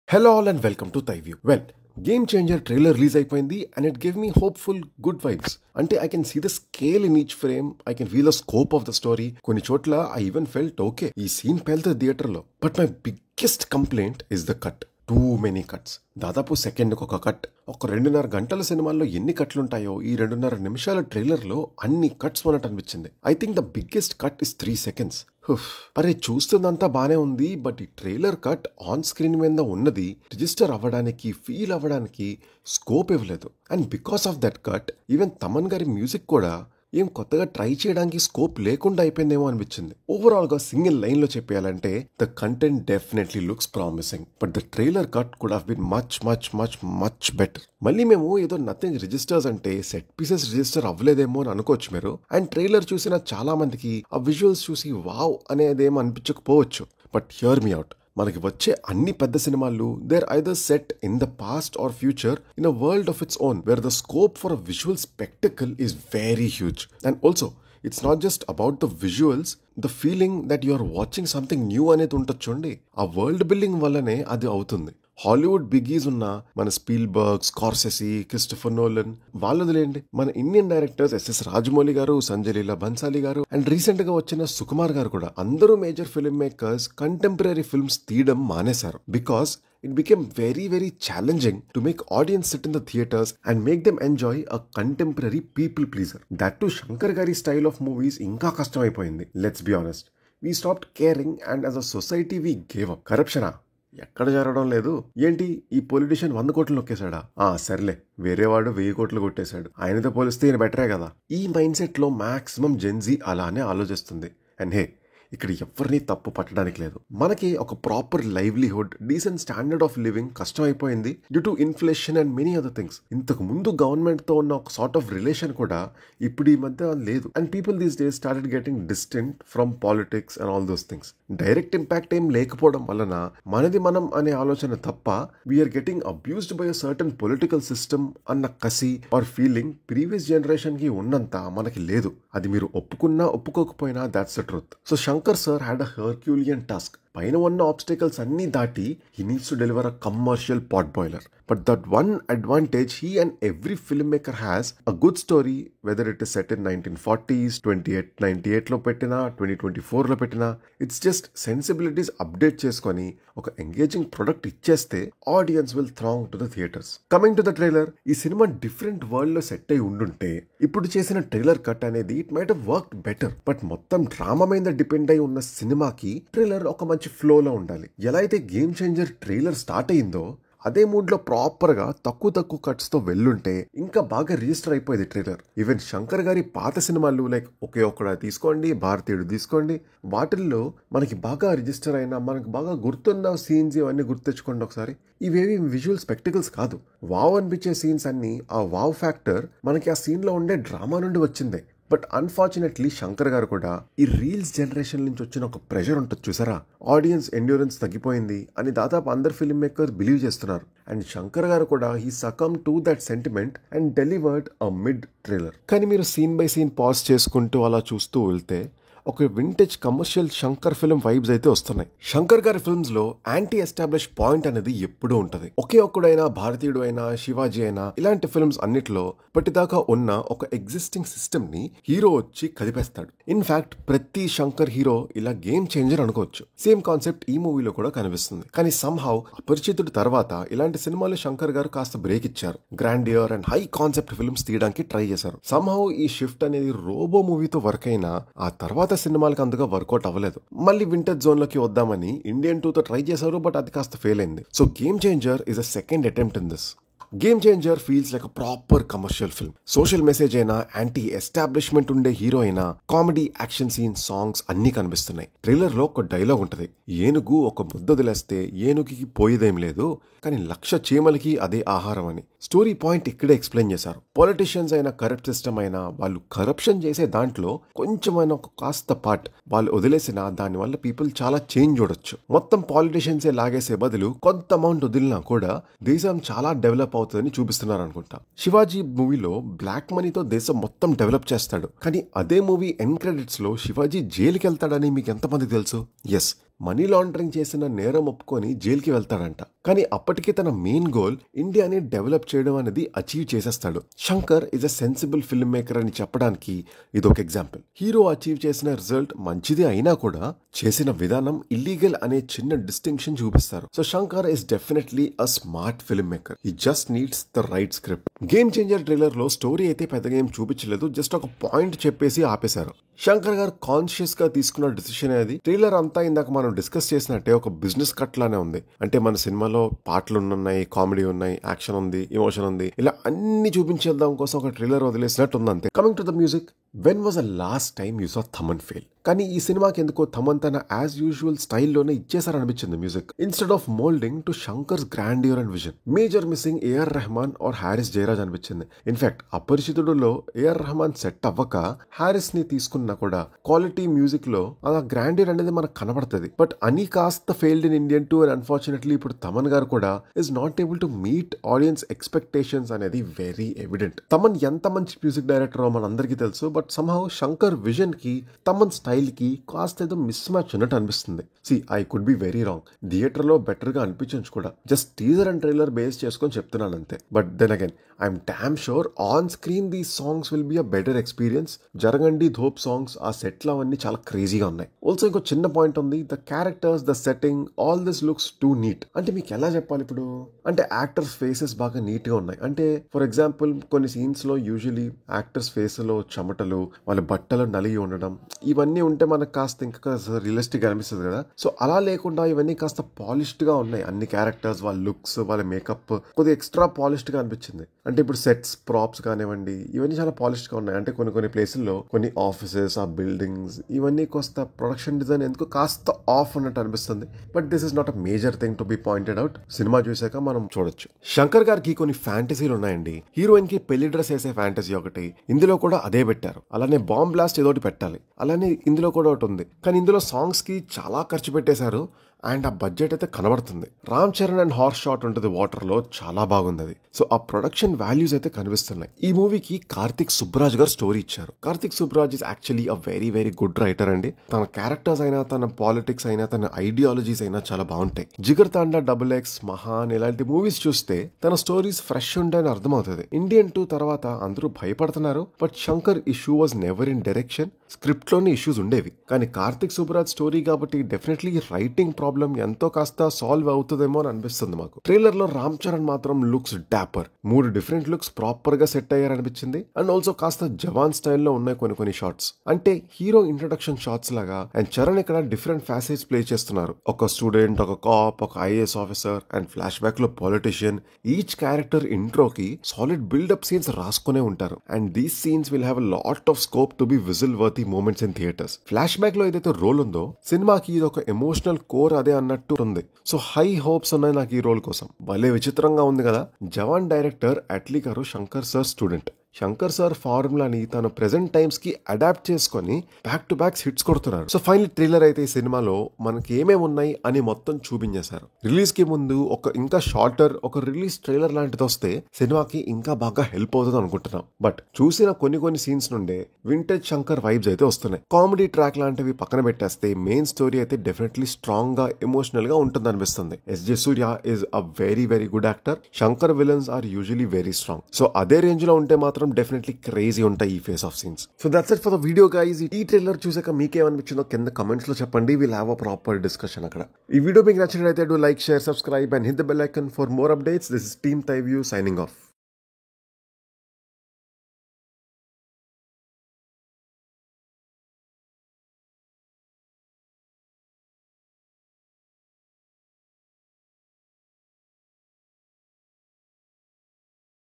Hello all and welcome to Thai View. Well, Game Changer trailer release అయిపోయింది and it gave me hopeful good vibes. అంటే I can see the scale in each frame, I can feel the scope of the story. కొన్ని చోట్ల I even felt okay. ఈ scene పేలుతుంది థియేటర్లో. But my biggest complaint is the cut. Too many cuts. దాదాపు సెకండ్కి ఒక cut. ఒక 2.5 గంటల సినిమాల్లో ఎన్ని కట్లుంటాయో ఈ 2.5 నిమిషాల ట్రైలర్లో అన్ని కట్స్ ఉన్నట్టు అనిపించింది. I think the biggest cut is 3 seconds. అరే చూస్తుందంతా బానే ఉంది, బట్ ఈ ట్రైలర్ కట్ ఆన్ స్క్రీన్ మీద ఉన్నది రిజిస్టర్ అవ్వడానికి, ఫీల్ అవ్వడానికి స్కోప్ ఇవ్వలేదు. And because of that cut even Thaman గారి మ్యూజిక్ కూడా ఏం కొత్తగా ట్రై చేయడానికి స్కోప్ లేకుండా అయిపోయిందేమో అనిపించింది. ఓవరాల్ గా సింగిల్ లైన్ లో చెప్పాలంటే the content definitely looks promising, but the trailer cut could have been much much much much better. మళ్ళీ మేము ఏదో నథింగ్ రిజిస్టర్స్ అంటే సెట్ పీసెస్ రిజిస్టర్ అవ్వలేదేమో అని అనుకోవచ్చు మీరు. అండ్ ట్రైలర్ చూసిన చాలా మందికి ఆ విజువల్స్ చూసి వావ్ అనేదేమో అనిపించకపోవచ్చు. బట్ హియర్ మీ అవుట్, మనకి వచ్చే అన్ని పెద్ద సినిమాలు they're either set in the past or future in a world of its own where the scope for a visual spectacle is very huge. And also it's not just about the visuals, the feeling that you are watching something new అనేది ఉంటుంది చూడండి. ఆ world building వల్లనే అది అవుతుంది. Hollywood బిగ్గీస్ ఉన్న మన Spielberg, Scorsese, Christopher Nolan, వాళ్ళదిలేండి మన ఇండియన్ డైరెక్టర్స్ ఎస్ఎస్ రాజమౌళి గారు, సంజయ్ లీలా బన్సాలి గారు అండ్ రీసెంట్ గా వచ్చిన సుకుమార్ గారు కూడా అందరూ major film makers contemporary films తీయడం మానేశారు. Because it became very challenging to make audience sit in the theaters and make them enjoy a contemporary people pleaser. That too Shankar Gari style of movies inka కష్టం అయిపోయింది. Let's be honest. We stopped caring and as a society we gave up. కరప్షనా ఎక్కడ జరగడం లేదు. ఏంటి ఈ politician 100 కోట్లు నొక్కేశాడా? సర్లే వేరేవాడు 1000 కోట్లు కొట్టేశాడు, ఆయనతో పోలిస్తే ఈయన బెటరే కదా. ఈ మైండ్ సెట్ లో మాక్సిమం జెన్జీ అలానే ఆలోచిస్తుంది. అండ్ హే, ఇక్కడ ఎవరిని తప్పు పట్టడానికి లేదు. మనకి ఒక proper livelihood, decent standard of living కష్టం అయిపోయింది due to inflation and many other things. ఇంతకు ముందు గవర్నమెంట్ తో ఉన్న ఒక సార్ట్ ఆఫ్ రిలేషన్ కూడా ఇప్పుడు ఈ మధ్య లేదు. And people these days started getting distant from politics and all those things. Direct impact ఏం లేకపోవడం వలన మనది మనం అనే ఆలోచన తప్ప we're getting abused by a certain political system అన్న కసి ఆర్ ఫీలింగ్ ప్రీవియస్ జనరేషన్ కి ఉన్నంత మనకి లేదు. అది మీరు ఒప్పుకున్నా ఒప్పుకోకపోయినా that's the truth. So Shankar sir had a herculean task. పైన ఉన్న ఆబ్స్టికల్స్ అన్ని దాటి he needs to deliver a commercial potboiler. But that one advantage he and every filmmaker has a good story, whether it is set in 1940s, 98 లో పెట్టినా 2024 లో పెట్టినా, it's just sensibilities update చేసుకొని ఒక engaging product ఇచ్చేస్తే audience will throng to the theatres. Coming to the trailer, ఈ సినిమా different world లో సెట్ అయి ఉండుంటే ఇప్పుడు చేసిన ట్రైలర్ కట్ అనేది it might have worked better. But మొత్తం డ్రామా మీద డిపెండ్ అయి ఉన్న సినిమాకి ట్రైలర్ ఒక మంచి ఫ్లోలో ఉండాలి. ఎలా అయితే గేమ్ చేంజర్ ట్రైలర్ స్టార్ట్ అయిందో అదే మూడ్ లో ప్రాపర్ గా తక్కువ కట్స్ తో వెళ్ళుంటే ఇంకా బాగా రిజిస్టర్ అయిపోయేది ట్రైలర్. ఈవెన్ శంకర్ గారి పాత సినిమాలు లైక్ ఒకే ఒక్కడ తీసుకోండి, భారతీయుడు తీసుకోండి, వాటిల్లో మనకి బాగా రిజిస్టర్ అయినా మనకి బాగా గుర్తున్న సీన్స్ ఇవన్నీ గుర్తు తెచ్చుకోండి ఒకసారి. ఇవేవి విజువల్ స్పెక్టికల్స్ కాదు. వావ్ అనిపించే సీన్స్ అన్ని ఆ వావ్ ఫ్యాక్టర్ మనకి ఆ సీన్ లో ఉండే డ్రామా నుండి వచ్చిందే. బట్ అన్ఫార్చునేట్లీ శంకర్ గారు కూడా ఈ రీల్స్ జనరేషన్ నుంచి వచ్చిన ఒక ప్రెషర్ ఉంటుంది చూసారా, ఆడియన్స్ ఎండ్యూరెన్స్ తగ్గిపోయింది అని దాదాపు అందరు ఫిల్మ్ మేకర్స్ బిలీవ్ చేస్తున్నారు. అండ్ శంకర్ గారు కూడా he succumb to that sentiment and delivered a mid trailer. కానీ మీరు సీన్ బై సీన్ పాజ్ చేసుకుంటూ అలా చూస్తూ వెళ్తే ఒక vintage commercial Shankar film vibes అయితే వస్తున్నాయి. శంకర్ గారి ఫిల్మ్స్ లో యాంటీ ఎస్టాబ్లిష్ పాయింట్ అనేది ఎప్పుడూ ఉంటది. ఒకే ఒక్కడైనా, భారతీయుడు అయినా, శివాజీ అయినా, ఇలాంటి ఫిల్మ్స్ అన్నిట్లో ఇప్పటిదాకా ఉన్న ఒక ఎగ్జిస్టింగ్ సిస్టమ్ ని హీరో వచ్చి కదిపేస్తాడు. ఇన్ఫాక్ట్ ప్రతి శంకర్ హీరో ఇలా గేమ్ చేంజర్ అనుకోవచ్చు. సేమ్ కాన్సెప్ట్ ఈ మూవీలో కూడా కనిపిస్తుంది. కానీ సమ్హౌ అపరిచితుడు తర్వాత ఇలాంటి సినిమాలు శంకర్ గారు కాస్త బ్రేక్ ఇచ్చారు. Grandeur and high concept films తీయడానికి ట్రై చేశారు. సమ్హౌ ఈ షిఫ్ట్ అనేది రోబో మూవీతో వర్క్ అయినా ఆ తర్వాత సినిమాలకు అందుగా వర్కౌట్ అవ్వలేదు. మళ్ళీ వింటేజ్ జోన్ లోకి వద్దామని ఇండియన్ 2 తో ట్రై చేశారు, బట్ అది కాస్త ఫెయిల్ అయింది. So game changer is a second attempt in this. Game changer feels like a proper commercial film. Social message అయినా, యాంటీ ఎస్టాబ్లిష్మెంట్ ఉండే హీరో అయినా, కామెడీ, యాక్షన్ సీన్, సాంగ్స్ అన్ని కనిపిస్తున్నాయి. ట్రైలర్ లో ఒక డైలాగ్ ఉంటది, ఏనుగు ఒక ముద్ద వదిలేస్తే ఏనుగుకి పోయేదేం లేదు, కానీ 1,00,000 చీమలకి అదే ఆహారం అని. స్టోరీ పాయింట్ ఇక్కడే ఎక్స్ప్లెయిన్ చేశారు. పొలిటీషియన్స్ అయినా, కరప్ట్ సిస్టమ్ అయినా, వాళ్ళు కరప్షన్ చేసే దాంట్లో కొంచెమైనా ఒక కాస్త పార్ట్ వాళ్ళు వదిలేసిన దాని వల్ల పీపుల్ చాలా చేంజ్ చూడొచ్చు. మొత్తం పాలిటీషియన్సే లాగేసే బదులు కొంత అమౌంట్ వదిలినా కూడా దేశం చాలా డెవలప్ అవుతుందని చూపిస్తున్నారు అనుకుంటా. శివాజీ మూవీలో బ్లాక్ మనీతో దేశం మొత్తం డెవలప్ చేస్తాడు, కానీ అదే మూవీ ఎండ్ క్రెడిట్స్ లో శివాజీ జైలుకి వెళ్తాడని మీకు ఎంతమంది తెలుసు? ఎస్, మనీ లాండరింగ్ చేసిన నేరం ఒప్పుకొని జైలుకి వెళ్తాడంట. కానీ అప్పటికే తన మెయిన్ గోల్ ఇండియాని డెవలప్ చేయడం అనేది అచీవ్ చేసేస్తాడు. Shankar is a sensible film maker అని చెప్పడానికి ఇదొక ఎగ్జాంపుల్. హీరో అచీవ్ చేసిన రిజల్ట్ మంచిది అయినా కూడా చేసిన విధానం ఇల్లీగల్ అనే చిన్న డిస్టింక్షన్ చూపిస్తారు. So Shankar is definitely a smart film maker. He just needs the right script. Game changer trailer లో స్టోరీ అయితే పెద్దగా ఏం చూపించలేదు, జస్ట్ ఒక పాయింట్ చెప్పేసి ఆపేశారు. శంకర్ గారు కాన్షియస్ గా తీసుకున్న డిసిషన్ అనేది ట్రైలర్ అంతా ఇందాక మనం డిస్కస్ చేసినట్టే ఒక బిజినెస్ కట్ లానే ఉంది. అంటే మన సినిమాలో పాటలు ఉన్నాయి, కామెడీ ఉన్నాయి, యాక్షన్ ఉంది, ఎమోషన్ ఉంది, ఇలా అన్ని చూపించేద్దాం కోసం ఒక ట్రైలర్ వదిలేసినట్టు ఉంది అంతే. Coming to the music, when was the last time you saw Thaman fail? కానీ ఈ సినిమాకి ఎందుకో థమన్ తన యాజ్ యూజువల్ స్టైల్లోనే ఇచ్చేసారనిపించింది music, instead of moulding to Shankar's grandeur and vision. Major missing AR Rahman or Harris Jayaraj అనిపించింది. ఇన్ఫాక్ట్ అపరిచితుడులో ఏఆర్ రెహమాన్ సెట్ అవ్వక హారిస్ ని తీసుకున్నా కూడా క్వాలిటీ మ్యూజిక్ లో ఆ గ్రాండియర్ అనేది మనకు కనబడుతుంది. బట్ అని కాస్త failed in Indian two, and unfortunately ఇప్పుడు తమన్ గారు కూడా is not able to meet audience expectations అనేది వెరీ ఎవిడెంట్. తమన్ ఎంత మంచి మ్యూజిక్ డైరెక్టర్ మనందరికీ తెలుసు, బట్ సమ్హౌ శంకర్ విజన్ కి తమన్ స్టైల్ కి కాస్త ఏదో మిస్ మ్యాచ్ ఉన్నట్టు అనిపిస్తుంది. I could be very wrong. Theatre లో బెటర్ గా అనిపించచ్చు కూడా, just teaser and trailer base చేసుకొని చెప్తున్నాను అంతే. But then again I'm damn sure on screen these songs will be a better experience. జరగండి ధోప్ సాంగ్స్, ఆ సెట్లు అవన్నీ చాలా క్రేజీగా ఉన్నాయి. ఆల్సో ఇంకో చిన్న పాయింట్ ఉంది, the characters, the setting, all this looks too neat. అంటే మీకు ఎలా చెప్పాలి ఇప్పుడు, అంటే యాక్టర్స్ ఫేసెస్ బాగా నీట్ గా ఉన్నాయి. అంటే ఫర్ ఎగ్జాంపుల్ కొన్ని సీన్స్ లో యూజువలీ యాక్టర్స్ ఫేస్ లో చెమటలు, వాళ్ళ బట్టలు నలిగి ఉండడం, ఇవన్నీ ఉంటే మనకు కాస్త ఇంకా రియలిస్టిక్ గా అనిపిస్తుంది కదా. సో అలా లేకుండా ఇవన్నీ కాస్త పాలిష్డ్ గా ఉన్నాయి. అన్ని క్యారెక్టర్స్, వాళ్ళ లుక్స్, వాళ్ళ మేకప్ కొద్దిగా ఎక్స్ట్రా పాలిష్డ్ గా అనిపించింది. అంటే ఇప్పుడు సెట్స్, ప్రాప్స్ కానివ్వండి, ఇవన్నీ చాలా పాలిష్డ్ గా ఉన్నాయి. అంటే కొన్ని ప్లేసుల్లో కొన్ని ఆఫీసెస్, ఆ బిల్డింగ్స్, ఇవన్నీ కాస్త ప్రొడక్షన్ డిజైన్ ఎందుకు కాస్త ఆఫ్ ఉన్నట్టు అనిపిస్తుంది. But this is not a major thing to be pointed out. Cinema చూసాక మనం చూడొచ్చు. శంకర్ గారికి కొన్ని ఫ్యాంటసీలు ఉన్నాయండి. హీరోయిన్ కి పెళ్లి డ్రెస్ వేసే ఫ్యాంటసీ ఒకటి, ఇందులో కూడా అదే పెట్టారు. అలానే బాంబ్ బ్లాస్ట్ ఏదోటి పెట్టాలి, అలానే ఇందులో కూడా ఒకటి ఉంది. కానీ ఇందులో సాంగ్స్ కి చాలా ఖర్చు పెట్టేశారు, అండ్ ఆ బడ్జెట్ అయితే కనబడుతుంది. Ram Charan and horse shot ఉంటుంది వాటర్ లో, చాలా బాగుంది అది. సో ఆ ప్రొడక్షన్ వాల్యూస్ అయితే కనిపిస్తున్నాయి. ఈ మూవీకి కార్తిక్ సుబ్బరాజ్ గారు స్టోరీ ఇచ్చారు. Karthik Subbaraj is actually a very very good writer అండి. తన క్యారెక్టర్స్ అయినా, తన పాలిటిక్స్ అయినా, తన ఐడియాలజీస్ అయినా చాలా బాగుంటాయి. జిగర్ తాండా, XX, మహాన్ ఇలాంటి మూవీస్ చూస్తే తన స్టోరీస్ ఫ్రెష్ ఉంటాయని అర్థమవుతుంది. ఇండియన్ 2 తర్వాత అందరూ భయపడుతున్నారు, but Shankar issue was never in direction. Script లోనే ఇష్యూస్ ఉండేవి, కానీ కార్తిక్ సుబ్బరాజ్ స్టోరీ కాబట్టి డెఫినెట్లీ రైటింగ్ ప్రాబ్లం ఎంతో కాస్త సాల్వ్ అవుతుందేమో అని అనిపిస్తుంది మాకు. ట్రైలర్ లో రామ్ చరణ్ మాత్రం looks dapper. 3 different looks proper గా సెట్ అయ్యారనిపించింది. అండ్ ఆల్సో కాస్త జవాన్ స్టైల్లో ఉన్నాయి కొన్ని షాట్స్, అంటే హీరో ఇంట్రొడక్షన్ షాట్స్ లాగా. అండ్ చరణ్ ఇక్కడ డిఫరెంట్ ఫ్యాసెట్స్ ప్లే చేస్తున్నారు. ఒక స్టూడెంట్, ఒక కాప్, ఒక IAS officer, and flashback లో పొలిటీషియన్. ఈచ్ క్యారెక్టర్ ఇంట్రోకి సాలిడ్ బిల్డప్ సీన్స్ రాసుకునే ఉంటారు. And these scenes will have a lot of scope to be whistle worthy moments in theatres. Flashback లో ఏదైతే role ఉందో సినిమాకి ఇది ఒక ఎమోషనల్ కోర్ అదే అన్నట్టు ఉంది. సో హై హోప్స్ ఉన్నాయి నాకు ఈ రోల్ కోసం. భలే విచిత్రంగా ఉంది కదా. జవాన్ డైరెక్టర్ అట్లీ గారు Shankar sir student. Shankar sir ఫార్ములాని తన ప్రెసెంట్ టైమ్స్ కి అడాప్ట్ చేసుకొని బ్యాక్ టు బ్యాక్ హిట్స్ కొడుతున్నారు. సో ఫైనల్ ట్రైలర్ అయితే ఈ సినిమాలో మనకి ఏమేమి ఉన్నాయి అని మొత్తం చూపించేశారు. రిలీజ్ కి ముందు ఒక ఇంకా షార్టర్ ఒక రిలీజ్ ట్రైలర్ లాంటిది వస్తే సినిమాకి ఇంకా బాగా హెల్ప్ అవుతుంది అనుకుంటున్నాం. బట్ చూసిన కొన్ని సీన్స్ నుండే వింటేజ్ శంకర్ వైబ్స్ అయితే వస్తున్నాయి. కామెడీ ట్రాక్ లాంటివి పక్కన పెట్టేస్తే మెయిన్ స్టోరీ అయితే డెఫినెట్లీ స్ట్రాంగ్ గా, ఎమోషనల్ గా ఉంటుంది అనిపిస్తుంది. SJ Suryah is a very very good actor. Shankar villains are usually very strong. So అదే రేంజ్ లో ఉంటే మాత్రం డెఫినెట్లీ క్రేజీ ఉంటాయి ఈ face off scenes. So that's it for the video guys. ఈ ట్రైలర్ చూసాక మీకేమనిపించిందో కింద కమెంట్స్ లో చెప్పండి. Will have a proper discussion అక్కడ. ఈ వీడియో మీకు నచ్చినట్లయితే do like, share, subscribe and hit the bell icon for more updates. This is team తైవ్యూ signing off.